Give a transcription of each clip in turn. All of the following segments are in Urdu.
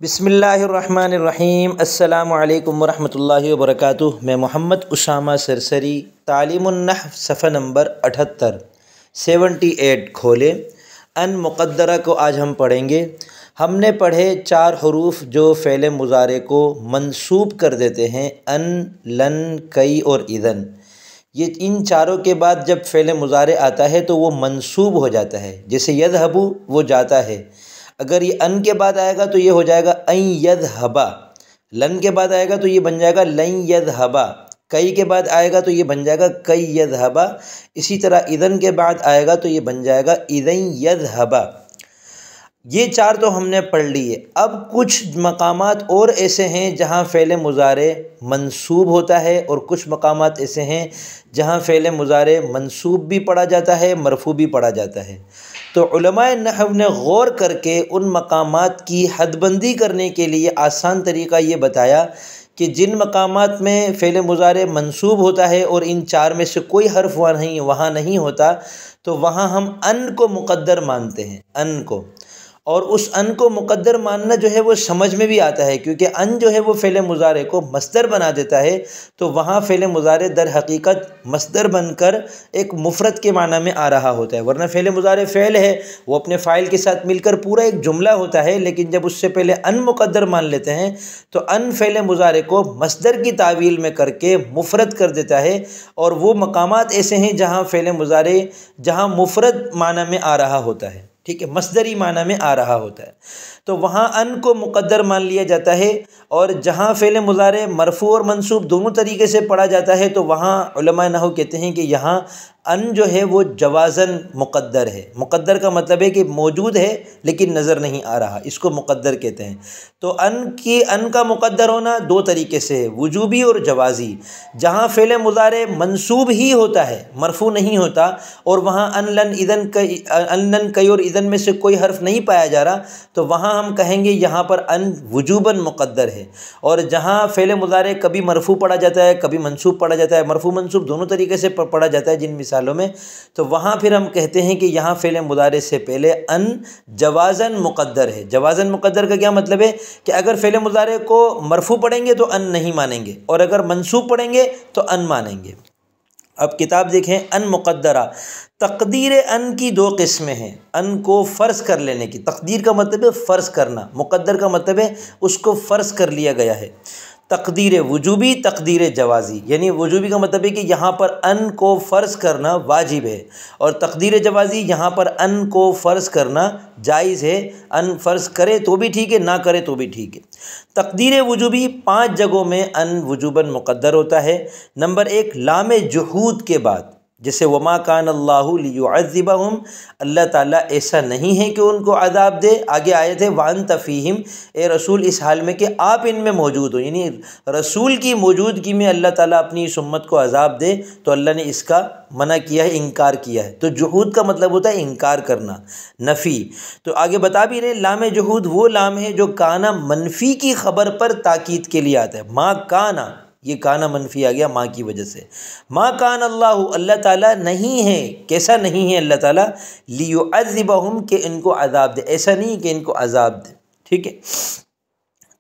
بسم اللہ الرحمن الرحیم۔ السلام علیکم ورحمۃ اللہ وبرکاتہ۔ میں محمد اسامہ سرسری، تعلیم النحو صفحہ نمبر 78 کھولیں۔ ان مقدرہ کو آج ہم پڑھیں گے۔ ہم نے پڑھے 4 حروف جو فعل مضارع کو منصوب کر دیتے ہیں، ان، لن، کئی اور اذن۔ یہ ان چاروں کے بعد جب فعل مضارع آتا ہے تو وہ منصوب ہو جاتا ہے، جیسے یذهب وہ جاتا ہے۔ اگر یہ ان کے بعد آئے گا تو یہ ہو جائے گا ان یذهبا، لن کے بعد آئے گا تو یہ بن جائے گا لن یذهبا، کئی کے بعد آئے گا تو یہ بن جائے گا کئی یذهبا، اسی طرح اذن کے بعد آئے گا تو یہ بن جائے گا اذن یذهبا۔ یہ 4 تو ہم نے پڑھ لیے۔ اب کچھ مقامات اور ایسے ہیں جہاں فعل مضارع منصوب ہوتا ہے، اور کچھ مقامات ایسے ہیں جہاں فعل مضارع منصوب بھی پڑھا جاتا ہے، مرفوع بھی پڑھا جاتا ہے۔ تو علماء نحو نے غور کر کے ان مقامات کی حد بندی کرنے کے لیے آسان طریقہ یہ بتایا کہ جن مقامات میں فعل مضارع منصوب ہوتا ہے اور ان 4 میں سے کوئی حرف وہاں نہیں ہوتا، تو وہاں ہم ان کو مقدر مانتے ہیں، ان کو۔ اور اس ان کو مقدر ماننا جو ہے وہ سمجھ میں بھی آتا ہے، کیونکہ ان جو ہے وہ فعل مضارع کو مصدر بنا دیتا ہے، تو وہاں فعل مضارع در حقیقت مصدر بن کر ایک مفرد کے معنی میں آ رہا ہوتا ہے، ورنہ فعل مضارع فعل ہے، وہ اپنے فاعل کے ساتھ مل کر پورا ایک جملہ ہوتا ہے، لیکن جب اس سے پہلے ان مقدر مان لیتے ہیں تو ان فعل مضارع کو مصدر کی تعویل میں کر کے مفرد کر دیتا ہے۔ اور وہ مقامات ایسے ہیں جہاں فعل مضارع جہاں مفرد معنی میں آ رہا ہوتا ہے، ٹھیک ہے، مصدری معنی میں آ رہا ہوتا ہے، تو وہاں ان کو مقدر مان لیا جاتا ہے۔ اور جہاں فعل مضارع مرفوع اور منصوب دونوں طریقے سے پڑھا جاتا ہے، تو وہاں علماء نحو کہتے ہیں کہ یہاں ان جو ہے وہ جوازاً مقدر ہے۔ مقدر کا مطلب ہے کہ موجود ہے لیکن نظر نہیں آ رہا، اس کو مقدر کہتے ہیں۔ تو ان کا مقدر ہونا 2 طریقے سے ہے، وجوبی اور جوازی۔ جہاں فعل مضارع منصوب ہی ہوتا ہے، مرفوع نہیں ہوتا، اور وہاں ان، لن، کئی اور اذن میں سے کوئی حرف نہیں پایا جا رہا، تو وہاں ہم کہیں گے یہاں پر ان وجوباً مقدر ہے۔ اور جہاں فعل مضارع کبھی مرفوع پڑھا جاتا ہے، کبھی منصوب پڑھا جاتا ہے، مرفوع منصوب دونوں طریقے سے پڑھا جاتا ہے جن مثالوں میں، تو وہاں پھر ہم کہتے ہیں کہ یہاں فعل مضارع سے پہلے ان جوازاً مقدر ہے۔ جوازاً مقدر کا کیا مطلب ہے کہ اگر فعل مضارع کو مرفوع پڑھیں گے تو ان نہیں مانیں گے، اور اگر منصوب پڑھیں گے تو ان مانیں گے۔ اب کتاب دیکھیں، ان مقدرہ۔ تقدیر ان کی 2 قسمیں ہیں۔ ان کو فرض کر لینے کی، تقدیر کا مطلب ہے فرض کرنا، مقدر کا مطلب ہے اس کو فرض کر لیا گیا ہے۔ تقدیر وجوبی، تقدیر جوازی، یعنی وجوبی کا مطلب ہے کہ یہاں پر ان کو فرض کرنا واجب ہے، اور تقدیر جوازی یہاں پر ان کو فرض کرنا جائز ہے۔ ان فرض کرے تو بھی ٹھیک ہے، نہ کرے تو بھی ٹھیک ہے۔ تقدیر وجوبی 5 جگہوں میں ان وجوباً مقدر ہوتا ہے۔ نمبر 1، لام جحود کے بعد، جیسے وما کان اللہ لیعذبہم، اللہ تعالیٰ ایسا نہیں ہے کہ ان کو عذاب دے۔ آگے آیت ہے وانت فیہم، اے رسول اس حال میں کہ آپ ان میں موجود ہو، یعنی رسول کی موجودگی میں اللہ تعالیٰ اپنی اس امت کو عذاب دے، تو اللہ نے اس کا منع کیا ہے، انکار کیا ہے۔ تو جحود کا مطلب ہوتا ہے انکار کرنا، نفی۔ تو آگے بتا بھی رہے لام جحود وہ لام ہے جو کانا منفی کی خبر پر تاکید کے لیے آتا ہے۔ ما کانا، یہ کانا منفی آ گیا ماں کی وجہ سے۔ ما کان اللہ، اللہ تعالیٰ نہیں ہے، کیسا نہیں ہے اللہ تعالیٰ، لیعذبہم کہ ان کو عذاب دے، ایسا نہیں کہ ان کو عذاب دے، ٹھیک ہے۔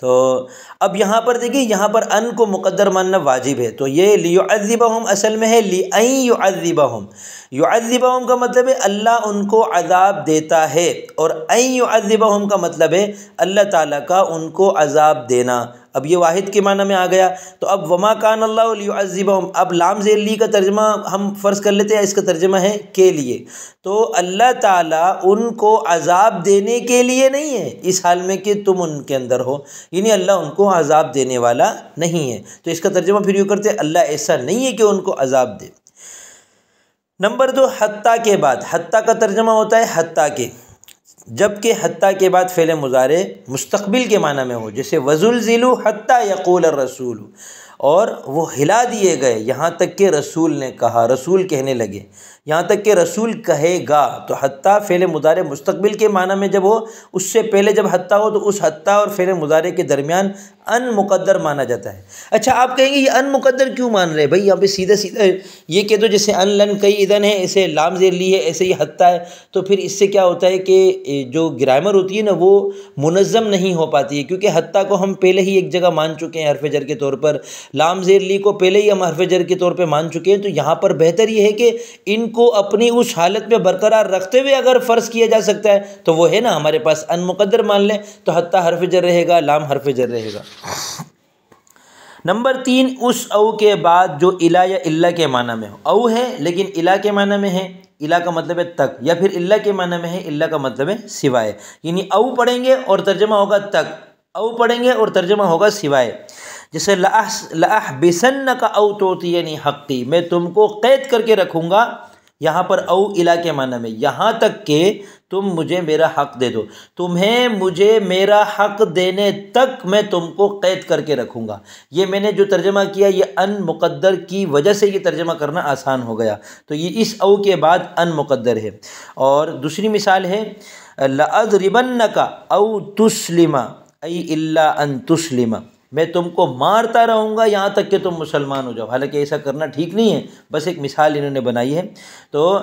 تو اب یہاں پر دیکھیں، یہاں پر ان کو مقدر ماننا واجب ہے، تو یہ لیعذبہم اصل میں ہے لأن یعذبہم۔ یعذبہم کا مطلب ہے اللہ ان کو عذاب دیتا ہے، اور ان یعذبہم کا مطلب ہے اللہ تعالیٰ کا ان کو عذاب دینا۔ اب یہ واحد کے معنی میں آ گیا۔ تو اب وما کان اللہ لیعذبہم، اب لام زیر لی کا ترجمہ ہم فرض کر لیتے ہیں، اس کا ترجمہ ہے کے لیے۔ تو اللہ تعالیٰ ان کو عذاب دینے کے لیے نہیں ہے، اس حال میں کہ تم ان کے اندر ہو، یعنی اللہ ان کو عذاب دینے والا نہیں ہے۔ تو اس کا ترجمہ پھر یوں کرتے ہیں اللہ ایسا نہیں ہے کہ ان کو عذاب دے۔ نمبر 2، حتیٰ کے بعد۔ حتیٰ کا ترجمہ ہوتا ہے حتیٰ کہ، جبکہ حتیٰ کے بعد فعل مضارع مستقبل کے معنی میں ہو، جیسے وزلزلوا حتیٰ یقول الرسول، اور وہ ہلا دیے گئے یہاں تک کہ رسول نے کہا، رسول کہنے لگے، یہاں تک کہ رسول کہے گا۔ تو حتیٰ فعل مضارع مستقبل کے معنی میں جب ہو، اس سے پہلے جب حتیٰ ہو تو اس حتیٰ اور فعل مضارع کے درمیان ان مقدر مانا جاتا ہے۔ اچھا آپ کہیں گے یہ ان مقدر کیوں مان رہے بھائی؟ یہاں پہ سیدھا سیدھا یہ کہہ دو جیسے ان لن کئی اذن ہے، ایسے لام زیر لی ہے، ایسے ہی حتیٰ ہے، تو پھر اس سے کیا ہوتا ہے کہ جو گرامر ہوتی ہے نا وہ منظم نہیں ہو پاتی ہے، کیونکہ حتیٰ کو ہم پہلے ہی ایک جگہ مان چکے ہیں حرف جر کے طور پر، لام زیر لی کو پہلے ہی ہم حرف جر کے طور پہ مان چکے ہیں۔ تو یہاں پر بہتر یہ ہے کہ ان کو اپنی اس حالت میں برقرار رکھتے ہوئے اگر فرض کیا جا سکتا ہے تو وہ ہے نا ہمارے پاس ان مقدر مان لیں، تو حتیٰ حرف جر رہے گا، لام حرف جر رہے گا۔ نمبر 3، اس او کے بعد جو الا یا اللہ کے معنی میں ہو، او ہے لیکن الا کے معنی میں ہے، الا کا مطلب ہے تک، یا پھر اللہ کے معنی میں ہے، اللہ کا مطلب ہے سوائے، یعنی او پڑھیں گے اور ترجمہ ہوگا تک، او پڑھیں گے اور ترجمہ ہوگا سوائے۔ جیسے لأحبسنک او تعطینی حقی، میں تم کو قید کر کے رکھوں گا، یہاں پر او الا کے معنی میں، یہاں تک کہ تم مجھے میرا حق دے دو، تمہیں مجھے میرا حق دینے تک میں تم کو قید کر کے رکھوں گا۔ یہ میں نے جو ترجمہ کیا یہ ان مقدر کی وجہ سے یہ ترجمہ کرنا آسان ہو گیا، تو یہ اس او کے بعد ان مقدر ہے۔ اور دوسری مثال ہے لأضربنک او تسلم ای الا ان تسلم، میں تم کو مارتا رہوں گا یہاں تک کہ تم مسلمان ہو جاؤ، حالانکہ ایسا کرنا ٹھیک نہیں ہے، بس ایک مثال انہوں نے بنائی ہے۔ تو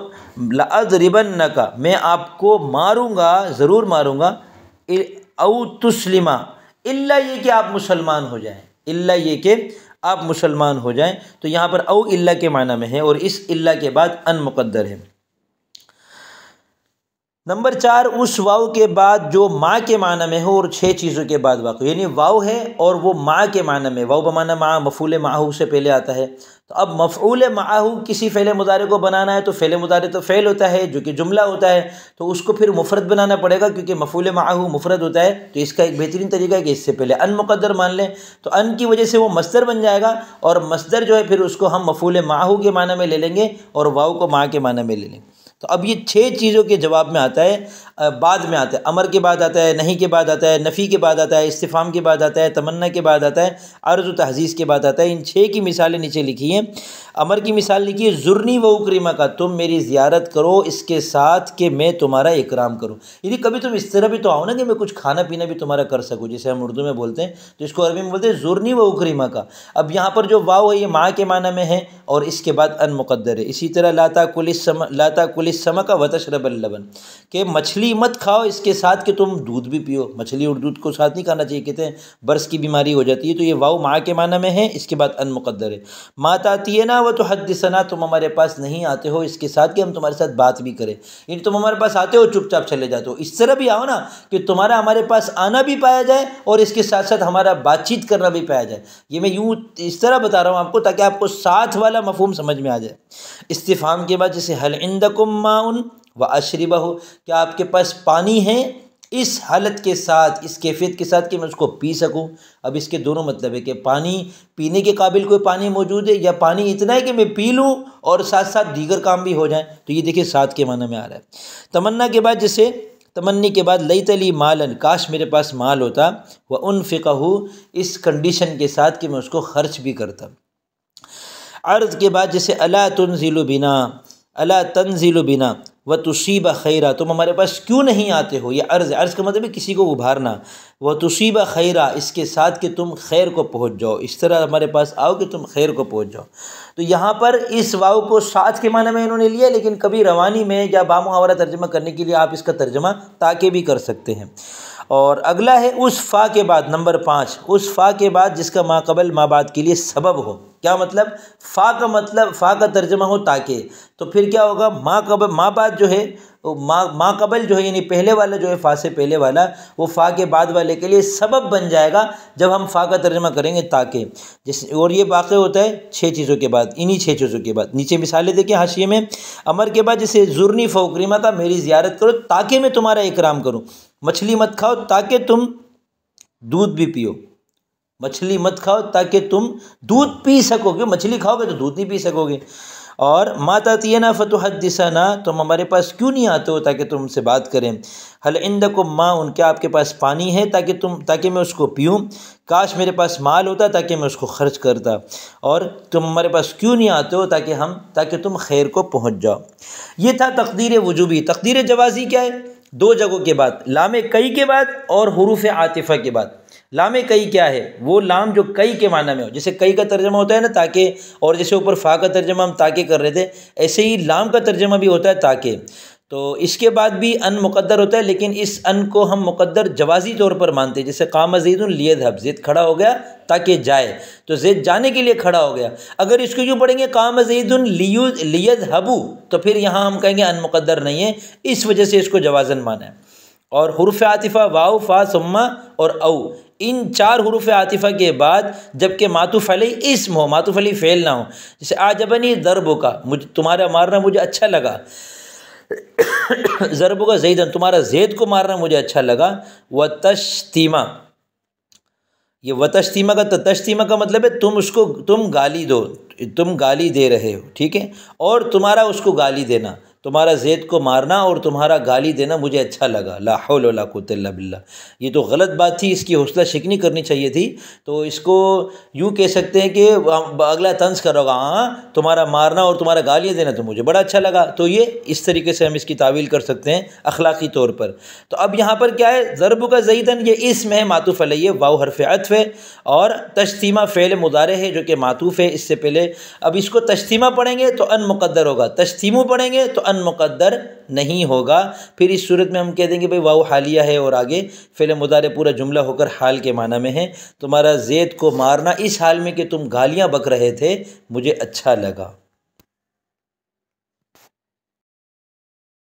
لأضربنک، میں آپ کو ماروں گا، ضرور ماروں گا، او تسلم، الا یہ کہ آپ مسلمان ہو جائیں، الا یہ کہ آپ مسلمان ہو جائیں۔ تو یہاں پر او الا کے معنی میں ہے اور اس الا کے بعد ان مقدر ہے۔ نمبر 4، اس واو کے بعد جو ماں کے معنی میں ہو اور 6 چیزوں کے بعد واقع، یعنی واو ہے اور وہ ماں کے معنی میں، واو بمعنی ماں، مفعول معہ سے پہلے آتا ہے۔ تو اب مفعول معہ کسی فعل مضارع کو بنانا ہے تو فعل مضارع تو فعل ہوتا ہے جو کہ جملہ ہوتا ہے، تو اس کو پھر مفرد بنانا پڑے گا کیونکہ مفعول معہ مفرد ہوتا ہے۔ تو اس کا ایک بہترین طریقہ ہے کہ اس سے پہلے ان مقدر مان لیں، تو ان کی وجہ سے وہ مصدر بن جائے گا، اور مصدر جو ہے پھر اس کو ہم مفعول معہ کے معنی میں لے لیں گے اور واو کو ماں کے معنی میں لے لیں گے۔ تو اب یہ 6 چیزوں کے جواب میں آتا ہے، بعد میں آتا ہے، امر کے بعد آتا ہے، نہیں کے بعد آتا ہے، نفی کے بعد آتا ہے، استفہام کے بعد آتا ہے، تمنا کے بعد آتا ہے، عرض و تحزیز کے بعد آتا ہے۔ ان 6 کی مثالیں نیچے لکھی ہیں۔ امر کی مثال لکھی ہے زرنی و اکرمک، تم میری زیارت کرو اس کے ساتھ کہ میں تمہارا اکرام کروں، یعنی کبھی تم اس طرح بھی تو آؤ نا کہ میں کچھ کھانا پینا بھی تمہارا کر سکوں، جسے ہم اردو میں بولتے ہیں، تو اس کو عربی میں بولتے ہیں زرنی و اکرمک۔ اب یہاں پر جو واو ہے یہ ماں کے معنی میں ہے اور اس کے بعد ان مقدر ہے۔ اسی طرح لا تاکل السمک وتشرب اللبن، کہ مچھلی مت کھاؤ اس کے ساتھ کہ تم دودھ بھی پیو، مچھلی اور دودھ کو ساتھ نہیں کھانا چاہیے، کہتے ہیں برس کی بیماری ہو جاتی ہے۔ تو یہ واو ماں کے معنی میں ہے، اس کے بعد ان مقدر ہے۔ ما تاتینا وتحدثنا، تم ہمارے پاس نہیں آتے ہو اس کے ساتھ کہ ہم تمہارے ساتھ بات بھی کریں، یعنی تم ہمارے پاس آتے ہو چپ چاپ چلے جاتے ہو، اس طرح بھی آؤ نا کہ تمہارا ہمارے پاس آنا بھی پایا جائے اور اس کے ساتھ ساتھ ہمارا بات چیت کرنا بھی پایا جائے۔ یہ میں یوں اس طرح بتا رہا ہوں آپ کو تاکہ آپ کو ساتھ والا مفہوم سمجھ میں آ جائے۔ استفہام کے بعد جیسے هل عندکم ماء واشربہ، کیا آپ کے پاس پانی ہے، اس حالت کے ساتھ، اس کیفیت کے ساتھ کہ میں اس کو پی سکوں۔ اب اس کے دونوں مطلب ہے کہ پانی پینے کے قابل کوئی پانی موجود ہے، یا پانی اتنا ہے کہ میں پی لوں اور ساتھ ساتھ دیگر کام بھی ہو جائیں، تو یہ دیکھیں ساتھ کے معنی میں آ رہا ہے۔ تمنا کے بعد جیسے تمنی کے بعد لیت لی مالن، کاش میرے پاس مال ہوتا، وانفقہ، اس کنڈیشن کے ساتھ کہ میں اس کو خرچ بھی کرتا۔ عرض کے بعد جیسے الا تنزل بنا، الا تنزل بنا وتصیب خیرا، تم ہمارے پاس کیوں نہیں آتے ہو، یہ عرض ہے، عرض کا مطلب ہے کسی کو ابھارنا، وتصیب خیرا، اس کے ساتھ کہ تم خیر کو پہنچ جاؤ، اس طرح ہمارے پاس آؤ کہ تم خیر کو پہنچ جاؤ۔ تو یہاں پر اس واو کو ساتھ کے معنی میں انہوں نے لیا، لیکن کبھی روانی میں یا بامحاورہ ترجمہ کرنے کے لیے آپ اس کا ترجمہ تاکہ بھی کر سکتے ہیں۔ اور اگلا ہے اس فا کے بعد، نمبر 5، اس فا کے بعد جس کا ما قبل ما بعد کے لیے سبب ہو۔ کیا مطلب؟ فا کا مطلب، فا کا ترجمہ ہو تاکہ، تو پھر کیا ہوگا، ما قبل ما بعد جو ہے، ما قبل جو ہے یعنی پہلے والا جو ہے، فا سے پہلے والا، وہ فا کے بعد والے کے لیے سبب بن جائے گا جب ہم فا کا ترجمہ کریں گے تاکہ، اور یہ واقع ہوتا ہے 6 چیزوں کے بعد، انہی 6 چیزوں کے بعد۔ نیچے مثالیں دیکھیں حاشیے میں، امر کے بعد جیسے زرنی فوکریما کا، میری زیارت کرو تاکہ میں تمہارا اکرام کروں، مچھلی مت کھاؤ تاکہ تم دودھ بھی پیو، مچھلی مت کھاؤ تاکہ تم دودھ پی سکو گے، مچھلی کھاؤ گے تو دودھ نہیں پی سکو گے۔ اور ما تأتینا فتحدثنا، تم ہمارے پاس کیوں نہیں آتے ہو تاکہ تم سے بات کریں، حل عندکم ماء، کیا آپ کے پاس پانی ہے تاکہ میں اس کو پیوں، کاش میرے پاس مال ہوتا تاکہ میں اس کو خرچ کرتا، اور تم ہمارے پاس کیوں نہیں آتے ہو تاکہ تم خیر کو پہنچ جاؤ۔ یہ تھا تقدیر وجوبی۔ تقدیر جوازی کیا ہے؟ دو جگہوں کے بعد، لام کئی کے بعد اور حروف عاطفہ کے بعد۔ لام کئی کیا ہے؟ وہ لام جو کئی کے معنی میں ہو، جیسے کئی کا ترجمہ ہوتا ہے نا تاکہ، اور جیسے اوپر فا کا ترجمہ ہم تاکہ کر رہے تھے، ایسے ہی لام کا ترجمہ بھی ہوتا ہے تاکہ۔ تو اس کے بعد بھی ان مقدر ہوتا ہے، لیکن اس ان کو ہم مقدر جوازی طور پر مانتے ہیں، جیسے قام زید لیذهب، زید کھڑا ہو گیا تاکہ جائے، تو زید جانے کے لیے کھڑا ہو گیا۔ اگر اس کو یوں پڑھیں گے قام زید لیذهب، تو پھر یہاں ہم کہیں گے ان مقدر نہیں ہے، اس وجہ سے اس کو جوازن مانا ہے۔ اور حروف عاطفہ واو، فا، ثم اور او، ان چار حروف عاطفہ کے بعد جبکہ معطوف علیہ اسم ہو، معطوف علیہ فعل نہ ہو، جیسے اعجبنی ضربک، تمہارا مارنا مجھے اچھا لگا، ضربک زیدن، تمہارا زید کو مارنا مجھے اچھا لگا، وتشتیما، یہ وتشتیما کا تشتیما کا مطلب ہے تم گالی دو، تم گالی دے رہے ہو، ٹھیک ہے، اور تمہارا اس کو گالی دینا، تمہارا زید کو مارنا اور تمہارا گالی دینا مجھے اچھا لگا، لا حول ولا قوت الا باللہ۔ یہ تو غلط بات تھی، اس کی حوصلہ شکنی کرنی چاہیے تھی۔ تو اس کو یوں کہہ سکتے ہیں کہ اگلا طنز کر رہا ہوگا، ہاں تمہارا مارنا اور تمہارا گالیاں دینا تو مجھے بڑا اچھا لگا، تو یہ اس طریقے سے ہم اس کی تعویل کر سکتے ہیں اخلاقی طور پر۔ تو اب یہاں پر کیا ہے؟ ضرب کا زیدن، یہ اسم ہے معطوف علیہ، واو حرف عطف ہے، اور تشتیمہ فعل مضارع ہے جو کہ معطوف ہے اس سے پہلے۔ اب اس کو تشتیمہ پڑھیں گے تو ان مقدر ہوگا، تشتیمو پڑھیں گے تو ان مقدر نہیں ہوگا، پھر اس صورت میں ہم کہہ دیں گے بھئی واو حالیہ ہے اور آگے فعل مضارع پورا جملہ ہو کر حال کے معنی میں ہے۔ تمہارا زید کو مارنا اس حال میں کہ تم گالیاں بک رہے تھے مجھے اچھا لگا۔